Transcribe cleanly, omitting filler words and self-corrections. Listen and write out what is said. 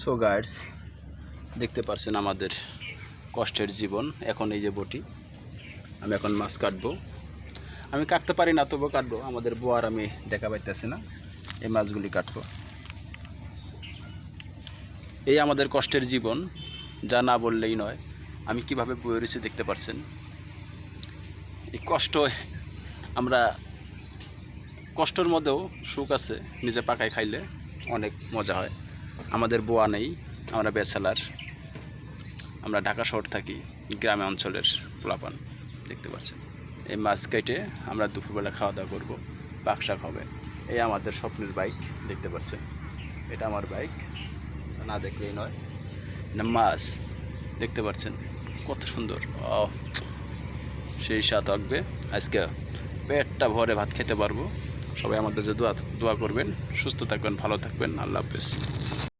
So guides, দেখতে পারছেন আমাদের কষ্টের জীবন। এখন এই যে বটি, আমি এখন মাছ কাটবো। আমি কাটতে পারি না, তবু কাটবো। আমাদের বোয়ার আমি দেখা পাইতেছি না, এই মাছগুলি কাটবো। এই আমাদের কষ্টের জীবন, যা না বললেই নয়। আমি কিভাবে বয়ে রয়েছি দেখতে পারছেন। এই কষ্ট, আমরা কষ্টের মধ্যেও সুখ আছে। নিজে পাকায় খাইলে অনেক মজা হয়। আমাদের বোয়া নেই, আমরা ব্যাচেলার। আমরা ঢাকা শহর থাকি, গ্রামে অঞ্চলের পোলাপান। দেখতে পাচ্ছেন এই মাছ কেটে আমরা দুপুরবেলা খাওয়া দাওয়া করবো, পাকশাক হবে। এই আমাদের স্বপ্নের বাইক, দেখতে পাচ্ছেন। এটা আমার বাইক, না দেখলেই নয়। না মাছ দেখতে পাচ্ছেন কত সুন্দর। সেই স্বাদ থাকবে আজকে, পেটটা ভরে ভাত খেতে পারবো। সবাই আমাদের যে দোয়া করবেন। সুস্থ থাকবেন, ভালো থাকবেন। আল্লাহ হাফেজ।